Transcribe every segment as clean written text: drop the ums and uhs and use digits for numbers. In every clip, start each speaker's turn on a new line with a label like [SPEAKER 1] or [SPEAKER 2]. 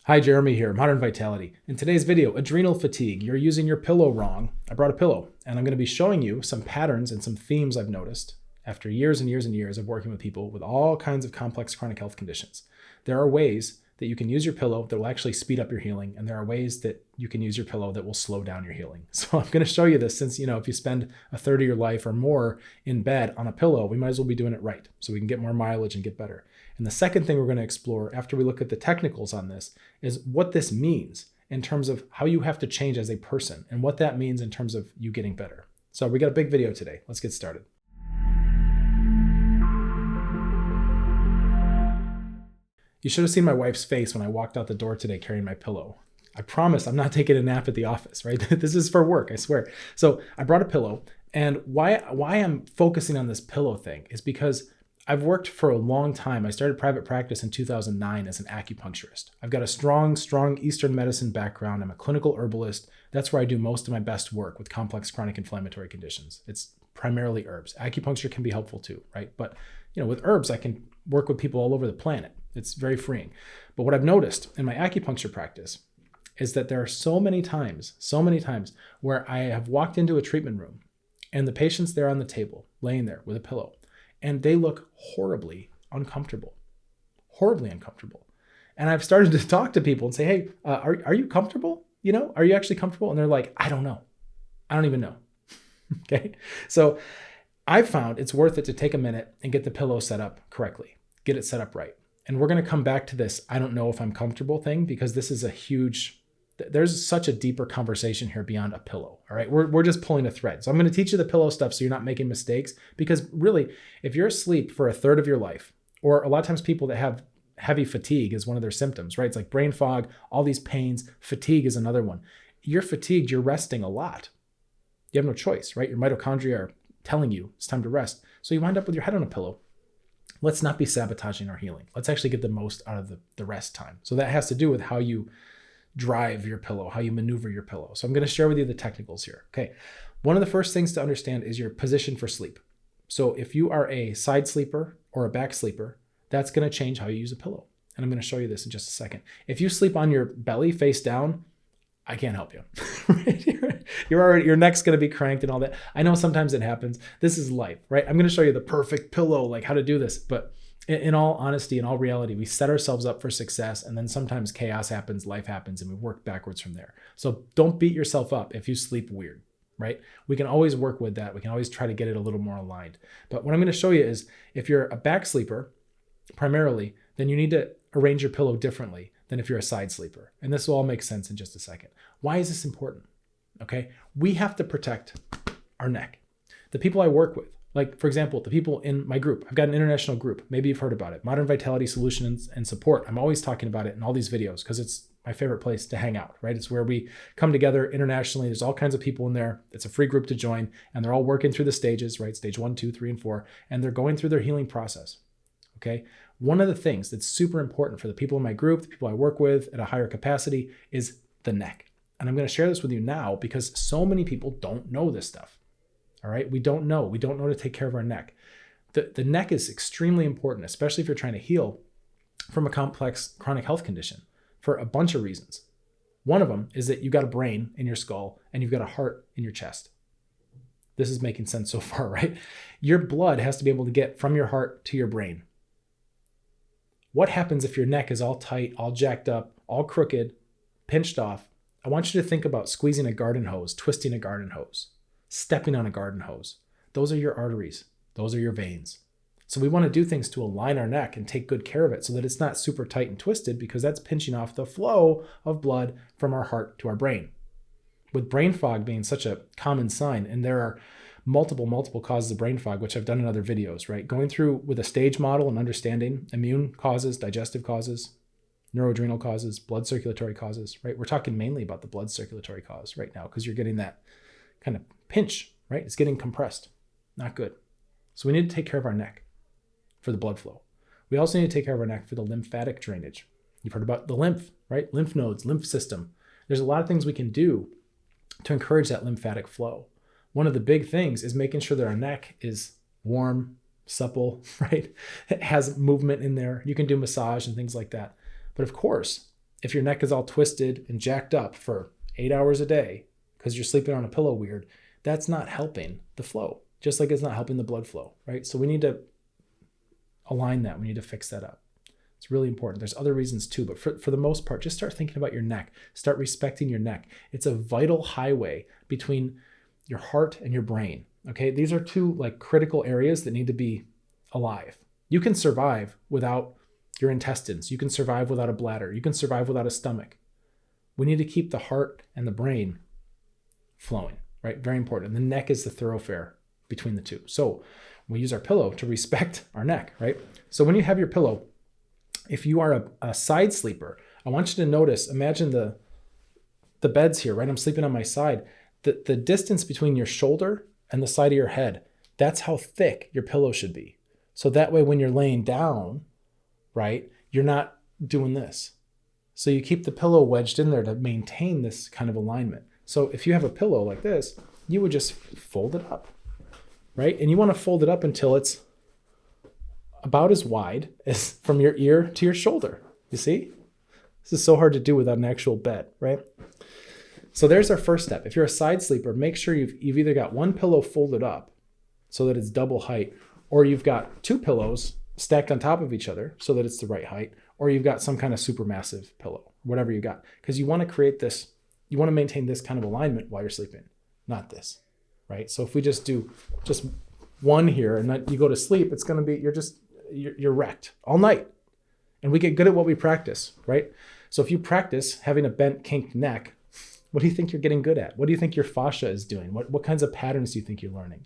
[SPEAKER 1] Hi, Jeremy here, Modern Vitality. In today's video, adrenal fatigue. You're using your pillow wrong. I brought a pillow, and I'm going to be showing you some patterns and some themes I've noticed after years and years and years of working with people with all kinds of complex chronic health conditions. There are ways that you can use your pillow that will actually speed up your healing, and there are ways that you can use your pillow that will slow down your healing. So I'm going to show you this since, if you spend a third of your life or more in bed on a pillow, we might as well be doing it right so we can get more mileage and get better. And the second thing we're going to explore after we look at the technicals on this is what this means in terms of how you have to change as a person and what that means in terms of you getting better. So we got a big video today. Let's get started. You should have seen my wife's face when I walked out the door today carrying my pillow. I promise I'm not taking a nap at the office, right? This is for work, I swear. So I brought a pillow, and why I'm focusing on this pillow thing is because I've worked for a long time. I started private practice in 2009 as an acupuncturist. I've got a strong Eastern medicine background. I'm a clinical herbalist. That's where I do most of my best work with complex chronic inflammatory conditions. It's primarily herbs. Acupuncture can be helpful too, right? But with herbs, I can work with people all over the planet. It's very freeing. But what I've noticed in my acupuncture practice is that there are so many times where I have walked into a treatment room and the patient's there on the table, laying there with a pillow, and they look horribly uncomfortable. And I've started to talk to people and say, hey, are you comfortable? Are you actually comfortable? And they're like, I don't know. I don't even know. Okay. So I've found it's worth it to take a minute and get the pillow set up correctly, get it set up right. And we're going to come back to this I don't know if I'm comfortable thing, because this is there's such a deeper conversation here beyond a pillow. All right. We're just pulling a thread. So I'm going to teach you the pillow stuff so you're not making mistakes, because really, if you're asleep for a third of your life, or a lot of times people that have heavy fatigue is one of their symptoms, right? It's like brain fog, all these pains, fatigue is another one. You're fatigued, you're resting a lot. You have no choice, right? Your mitochondria are telling you it's time to rest. So you wind up with your head on a pillow. Let's not be sabotaging our healing. Let's actually get the most out of the rest time. So that has to do with how you drive your pillow, how you maneuver your pillow. So I'm going to share with you the technicals here. Okay. One of the first things to understand is your position for sleep. So if you are a side sleeper or a back sleeper, that's going to change how you use a pillow. And I'm going to show you this in just a second. If you sleep on your belly face down, I can't help you. Your neck's going to be cranked and all that. I know sometimes it happens. This is life, right? I'm going to show you the perfect pillow, like how to do this. But in all honesty, in all reality, we set ourselves up for success, and then sometimes chaos happens, life happens, and we work backwards from there. So don't beat yourself up if you sleep weird, right? We can always work with that. We can always try to get it a little more aligned. But what I'm going to show you is if you're a back sleeper, primarily, then you need to arrange your pillow differently than if you're a side sleeper. And this will all make sense in just a second. Why is this important? Okay. We have to protect our neck. The people I work with, like for example, the people in my group, I've got an international group. Maybe you've heard about it. Modern Vitality Solutions and Support. I'm always talking about it in all these videos because it's my favorite place to hang out, right? It's where we come together internationally. There's all kinds of people in there. It's a free group to join, and they're all working through the stages, right? Stage 1, 2, 3, and 4, and they're going through their healing process. Okay. One of the things that's super important for the people in my group, the people I work with at a higher capacity, is the neck. And I'm going to share this with you now because so many people don't know this stuff. All right. We don't know to take care of our neck. The neck is extremely important, especially if you're trying to heal from a complex chronic health condition for a bunch of reasons. One of them is that you've got a brain in your skull and you've got a heart in your chest. This is making sense so far, right? Your blood has to be able to get from your heart to your brain. What happens if your neck is all tight, all jacked up, all crooked, pinched off? I want you to think about squeezing a garden hose, twisting a garden hose, stepping on a garden hose. Those are your arteries. Those are your veins. So we want to do things to align our neck and take good care of it so that it's not super tight and twisted, because that's pinching off the flow of blood from our heart to our brain. With brain fog being such a common sign, and there are multiple causes of brain fog, which I've done in other videos, right? Going through with a stage model and understanding immune causes, digestive causes, neuroadrenal causes, blood circulatory causes, right? We're talking mainly about the blood circulatory cause right now because you're getting that kind of pinch, right? It's getting compressed. Not good. So we need to take care of our neck for the blood flow. We also need to take care of our neck for the lymphatic drainage. You've heard about the lymph, right? Lymph nodes, lymph system. There's a lot of things we can do to encourage that lymphatic flow. One of the big things is making sure that our neck is warm, supple, right? It has movement in there. You can do massage and things like that. But of course, if your neck is all twisted and jacked up for 8 hours a day because you're sleeping on a pillow weird, that's not helping the flow, just like it's not helping the blood flow, right? So we need to align that. We need to fix that up. It's really important. There's other reasons too, but for the most part, just start thinking about your neck. Start respecting your neck. It's a vital highway between your heart and your brain. Okay, these are two like critical areas that need to be alive. You can survive without your intestines. You can survive without a bladder. You can survive without a stomach. We need to keep the heart and the brain flowing, right? Very important. And the neck is the thoroughfare between the two. So we use our pillow to respect our neck, right? So when you have your pillow, if you are a side sleeper, I want you to notice, imagine the beds here, right? I'm sleeping on my side. The distance between your shoulder and the side of your head, that's how thick your pillow should be. So that way when you're laying down, right, you're not doing this. So you keep the pillow wedged in there to maintain this kind of alignment. So if you have a pillow like this, you would just fold it up, right? And you want to fold it up until it's about as wide as from your ear to your shoulder. You see? This is so hard to do without an actual bed, right? So there's our first step. If you're a side sleeper, make sure you've either got one pillow folded up so that it's double height, or you've got two pillows stacked on top of each other so that it's the right height, or you've got some kind of supermassive pillow, whatever you got. Because you want to create this, you want to maintain this kind of alignment while you're sleeping, not this, right? So if we just do just one here and then you go to sleep, it's going to be, you're wrecked all night. And we get good at what we practice, right? So if you practice having a bent, kinked neck, what do you think you're getting good at? What do you think your fascia is doing? What kinds of patterns do you think you're learning?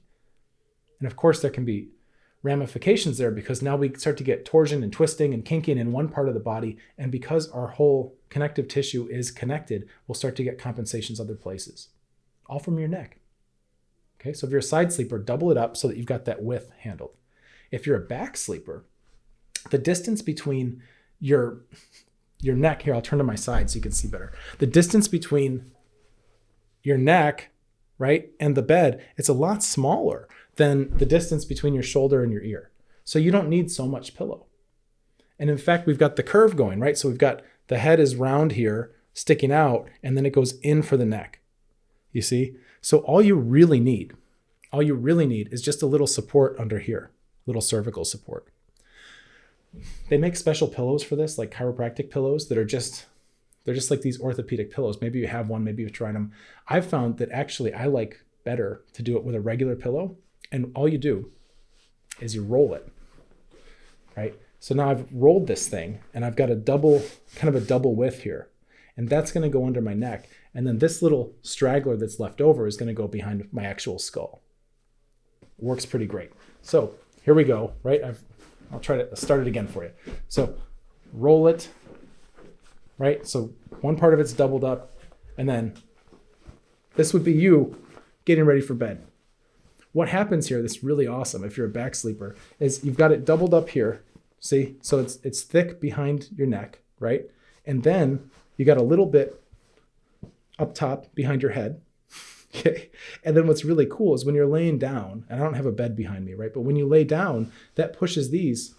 [SPEAKER 1] And of course, there can be ramifications there because now we start to get torsion and twisting and kinking in one part of the body. And because our whole connective tissue is connected, we'll start to get compensations other places, all from your neck. Okay, so if you're a side sleeper, double it up so that you've got that width handled. If you're a back sleeper, the distance between your neck, here, I'll turn to my side so you can see better. The distance between your neck, right, and the bed, it's a lot smaller than the distance between your shoulder and your ear. So you don't need so much pillow. And in fact, we've got the curve going, right? So we've got the head is round here, sticking out, and then it goes in for the neck. You see? So all you really need is just a little support under here, little cervical support. They make special pillows for this, like chiropractic pillows that are they're just like these orthopedic pillows. Maybe you have one, maybe you've tried them. I've found that actually I like better to do it with a regular pillow. And all you do is you roll it, right? So now I've rolled this thing and I've got a double width here. And that's going to go under my neck. And then this little straggler that's left over is going to go behind my actual skull. Works pretty great. So here we go, right? I'll try to start it again for you. So roll it, right? So one part of it's doubled up, and then this would be you getting ready for bed. What happens here that's really awesome if you're a back sleeper is you've got it doubled up here. See? So it's thick behind your neck, right? And then you got a little bit up top behind your head. Okay. And then what's really cool is when you're laying down, and I don't have a bed behind me, right? But when you lay down, that pushes these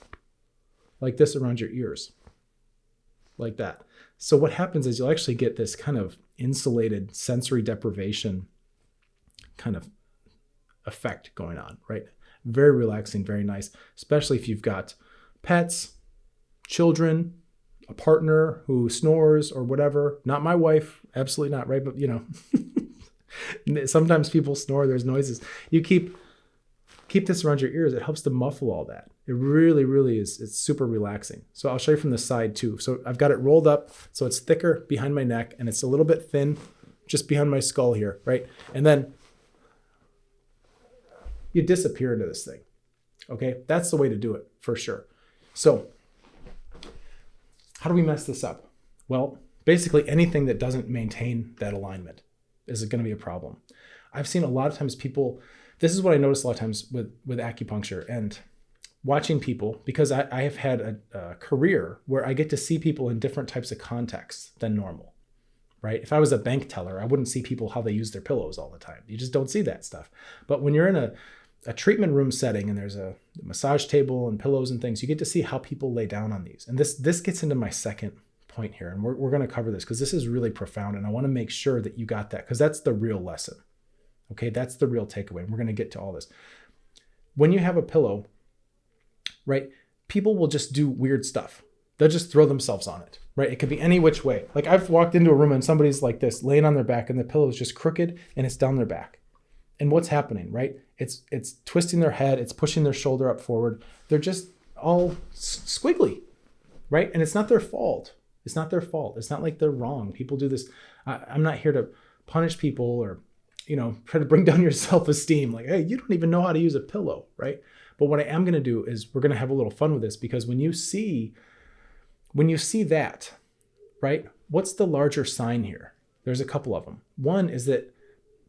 [SPEAKER 1] like this around your ears, like that. So what happens is you'll actually get this kind of insulated sensory deprivation kind of effect going on, right? Very relaxing, very nice, especially if you've got pets, children, a partner who snores or whatever. Not my wife, absolutely not, right? But you know, sometimes people snore, there's noises. You keep this around your ears. It helps to muffle all that. It really, really is. It's super relaxing. So I'll show you from the side too. So I've got it rolled up so it's thicker behind my neck and it's a little bit thin just behind my skull here, right? And then you disappear into this thing. Okay, that's the way to do it for sure. So how do we mess this up? Well, basically anything that doesn't maintain that alignment is going to be a problem. I've seen a lot of times people, this is what I notice a lot of times with acupuncture and watching people, because I have had a career where I get to see people in different types of contexts than normal, right? If I was a bank teller, I wouldn't see people how they use their pillows all the time. You just don't see that stuff. But when you're in a treatment room setting and there's a massage table and pillows and things, you get to see how people lay down on these. And this gets into my second point here, and we're going to cover this because this is really profound, and I want to make sure that you got that, because that's the real lesson. Okay, that's the real takeaway. And we're going to get to all this. When you have a pillow, right, people will just do weird stuff. They'll just throw themselves on it, right? It could be any which way. Like I've walked into a room and somebody's like this, laying on their back, and the pillow is just crooked and it's down their back. And what's happening, right? It's twisting their head. It's pushing their shoulder up forward. They're just all squiggly, right? And it's not their fault. It's not their fault. It's not like they're wrong. People do this. I'm not here to punish people or, try to bring down your self-esteem. Like, hey, you don't even know how to use a pillow, right? But what I am going to do is we're going to have a little fun with this, because when you see that, right, what's the larger sign here? There's a couple of them. One is that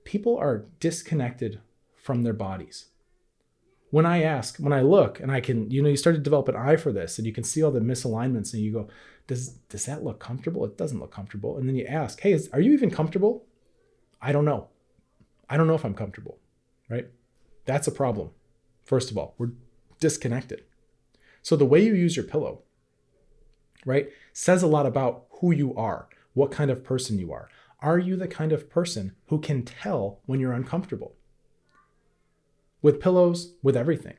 [SPEAKER 1] people are disconnected from their bodies. When I look and I can, you start to develop an eye for this, and you can see all the misalignments, and you go, does that look comfortable? It doesn't look comfortable. And then you ask, hey, are you even comfortable? I don't know. I don't know if I'm comfortable, right? That's a problem. First of all, we're disconnected. So the way you use your pillow, right, says a lot about who you are, what kind of person you are. Are you the kind of person who can tell when you're uncomfortable? With pillows, with everything,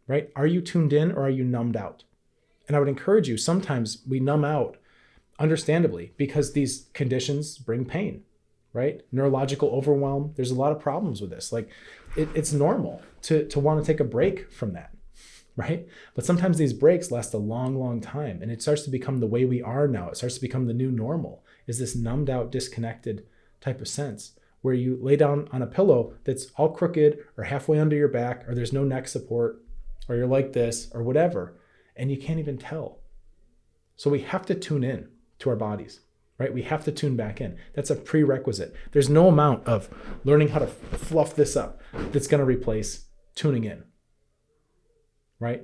[SPEAKER 1] right? Are you tuned in or are you numbed out? And I would encourage you, sometimes we numb out, understandably, because these conditions bring pain, right? Neurological overwhelm. There's a lot of problems with this. Like it's normal to want to take a break from that, right? But sometimes these breaks last a long, long time, and it starts to become the way we are now. It starts to become the new normal, is this numbed out, disconnected type of sense, where you lay down on a pillow that's all crooked or halfway under your back, or there's no neck support, or you're like this or whatever, and you can't even tell. So we have to tune in to our bodies, right? We have to tune back in. That's a prerequisite. There's no amount of learning how to fluff this up that's going to replace tuning in, right?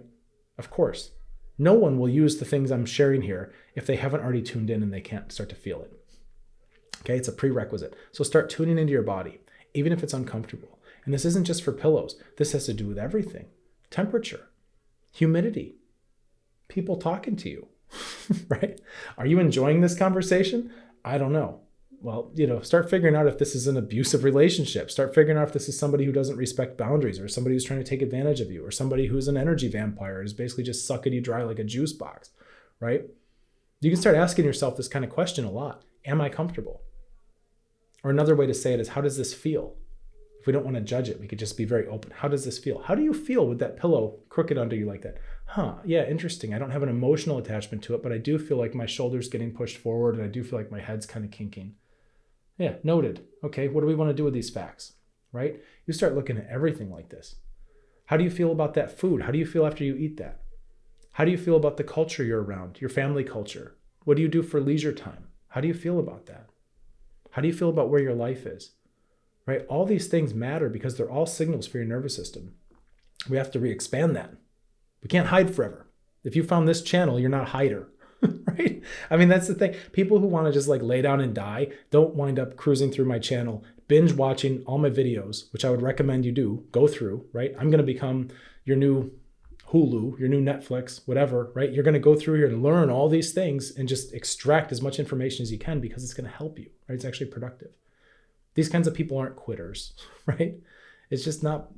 [SPEAKER 1] Of course, no one will use the things I'm sharing here if they haven't already tuned in and they can't start to feel it. Okay, it's a prerequisite. So start tuning into your body, even if it's uncomfortable. And this isn't just for pillows. This has to do with everything. Temperature, humidity, people talking to you, right? Are you enjoying this conversation? I don't know. Well, start figuring out if this is an abusive relationship. Start figuring out if this is somebody who doesn't respect boundaries, or somebody who's trying to take advantage of you, or somebody who's an energy vampire, is basically just sucking you dry like a juice box, right? You can start asking yourself this kind of question a lot. Am I comfortable? Or another way to say it is, how does this feel? If we don't want to judge it, we could just be very open. How does this feel? How do you feel with that pillow crooked under you like that? Yeah, interesting. I don't have an emotional attachment to it, but I do feel like my shoulder's getting pushed forward, and I do feel like my head's kind of kinking. Yeah, noted. Okay, what do we want to do with these facts, right? You start looking at everything like this. How do you feel about that food? How do you feel after you eat that? How do you feel about the culture you're around, your family culture? What do you do for leisure time? How do you feel about that? How do you feel about where your life is, right? All these things matter because they're all signals for your nervous system. We have to re-expand that. We can't hide forever. If you found this channel, you're not a hider, right? I mean, that's the thing. People who want to just like lay down and die don't wind up cruising through my channel, binge watching all my videos, which I would recommend you do, go through, right? I'm going to become your new Hulu, your new Netflix, whatever, right? You're going to go through here and learn all these things and just extract as much information as you can, because it's going to help you, right? It's actually productive. These kinds of people aren't quitters, right? It's just not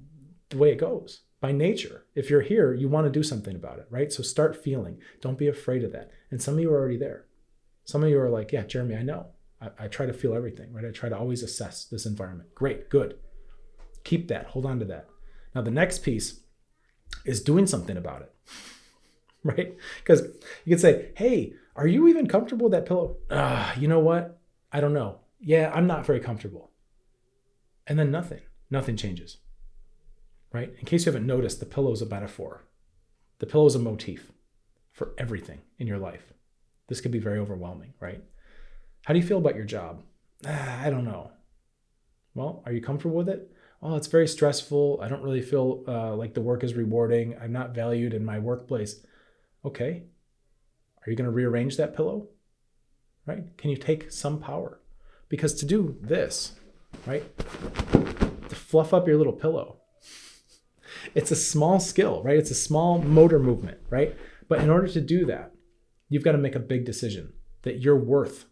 [SPEAKER 1] the way it goes by nature. If you're here, you want to do something about it, right? So start feeling. Don't be afraid of that. And some of you are already there. Some of you are like, yeah, Jeremy, I know. I try to feel everything, right? I try to always assess this environment. Great, good. Keep that. Hold on to that. Now, the next piece is doing something about it, right? Because you can say, hey, are you even comfortable with that pillow? You know what? I don't know. Yeah, I'm not very comfortable. And then nothing changes, right? In case you haven't noticed, the pillow is a metaphor. The pillow is a motif for everything in your life. This could be very overwhelming, right? How do you feel about your job? I don't know. Well, are you comfortable with it? Oh, it's very stressful. I don't really feel like the work is rewarding. I'm not valued in my workplace. Okay. Are you going to rearrange that pillow? Right? Can you take some power? Because to do this, right, to fluff up your little pillow, it's a small skill, right? It's a small motor movement, right? But in order to do that, you've got to make a big decision. that you're worth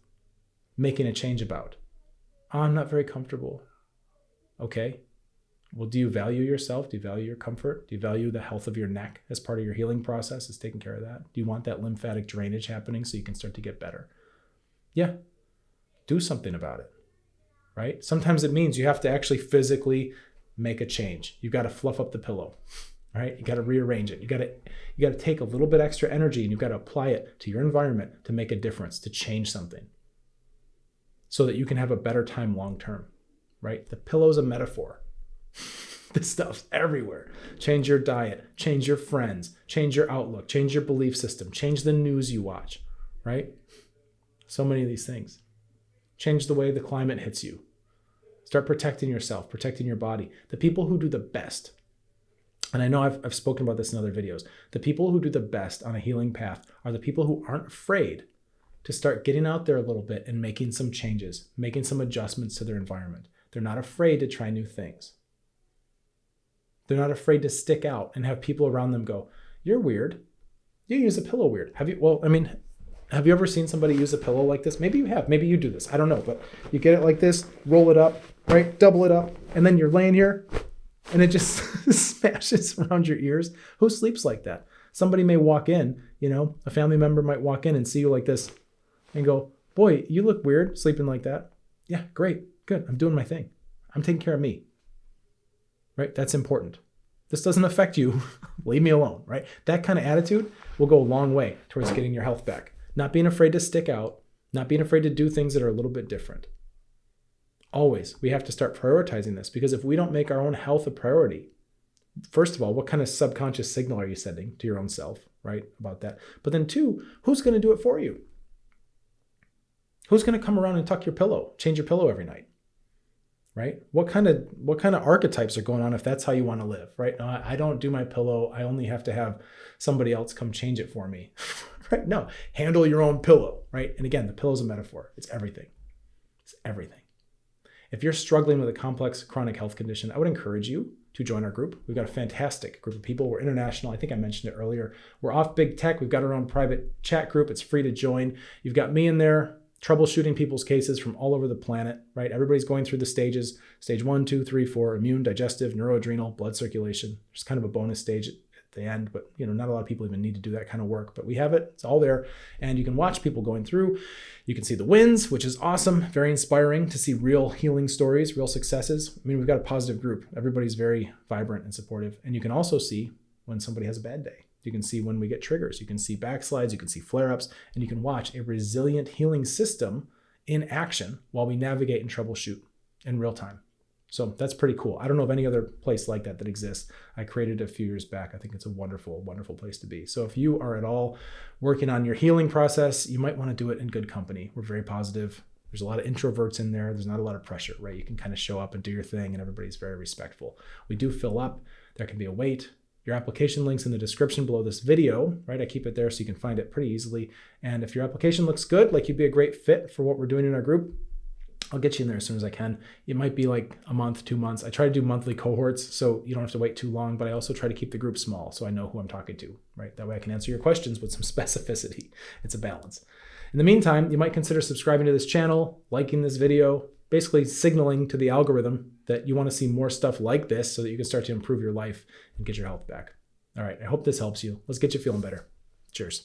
[SPEAKER 1] making a change about. Oh, I'm not very comfortable. Okay. Well, do you value yourself? Do you value your comfort? Do you value the health of your neck as part of your healing process? Is taking care of that? Do you want that lymphatic drainage happening so you can start to get better? Yeah. Do something about it, right? Sometimes it means you have to actually physically make a change. You've got to fluff up the pillow, right? You got to rearrange it. You got to take a little bit extra energy and you've got to apply it to your environment to make a difference, to change something so that you can have a better time long-term, right? The pillow's a metaphor. This stuff's everywhere. Change your diet, change your friends, change your outlook, change your belief system, change the news you watch, right? So many of these things. Change the way the climate hits you. Start protecting yourself, protecting your body. The people who do the best, and I know I've spoken about this in other videos, the people who do the best on a healing path are the people who aren't afraid to start getting out there a little bit and making some changes, making some adjustments to their environment. They're not afraid to try new things. They're not afraid to stick out and have people around them go, you're weird. You use a pillow weird. Have you ever seen somebody use a pillow like this? Maybe you have. Maybe you do this. I don't know. But you get it like this, roll it up, right? Double it up. And then you're laying here and it just smashes around your ears. Who sleeps like that? Somebody may walk in, a family member might walk in and see you like this and go, boy, you look weird sleeping like that. Yeah, great. Good. I'm doing my thing. I'm taking care of me. Right? That's important. This doesn't affect you. Leave me alone, right? That kind of attitude will go a long way towards getting your health back. Not being afraid to stick out, not being afraid to do things that are a little bit different. Always, we have to start prioritizing this because if we don't make our own health a priority, first of all, what kind of subconscious signal are you sending to your own self, right? About that. But then two, who's going to do it for you? Who's going to come around and tuck your pillow, change your pillow every night? Right? What kind of archetypes are going on if that's how you want to live, right? No, I don't do my pillow. I only have to have somebody else come change it for me, right? No, handle your own pillow, right? And again, the pillow's a metaphor. It's everything. It's everything. If you're struggling with a complex chronic health condition, I would encourage you to join our group. We've got a fantastic group of people. We're international. I think I mentioned it earlier. We're off big tech. We've got our own private chat group. It's free to join. You've got me in there, troubleshooting people's cases from all over the planet, right? Everybody's going through the stages, stage 1, 2, 3, 4, immune, digestive, neuroadrenal, blood circulation. There's kind of a bonus stage at the end, but not a lot of people even need to do that kind of work, but we have it. It's all there. And you can watch people going through. You can see the wins, which is awesome. Very inspiring to see real healing stories, real successes. We've got a positive group. Everybody's very vibrant and supportive. And you can also see when somebody has a bad day. You can see when we get triggers. You can see backslides. You can see flare-ups. And you can watch a resilient healing system in action while we navigate and troubleshoot in real time. So that's pretty cool. I don't know of any other place like that exists. I created it a few years back. I think it's a wonderful, wonderful place to be. So if you are at all working on your healing process, you might want to do it in good company. We're very positive. There's a lot of introverts in there. There's not a lot of pressure, right? You can kind of show up and do your thing and everybody's very respectful. We do fill up. There can be a wait. Your application link's in the description below this video, right? I keep it there so you can find it pretty easily. And if your application looks good, like you'd be a great fit for what we're doing in our group, I'll get you in there as soon as I can. It might be like a month, 2 months. I try to do monthly cohorts so you don't have to wait too long, but I also try to keep the group small so I know who I'm talking to, right? That way I can answer your questions with some specificity. It's a balance. In the meantime, you might consider subscribing to this channel, liking this video, basically signaling to the algorithm that you want to see more stuff like this so that you can start to improve your life and get your health back. All right, I hope this helps you. Let's get you feeling better. Cheers.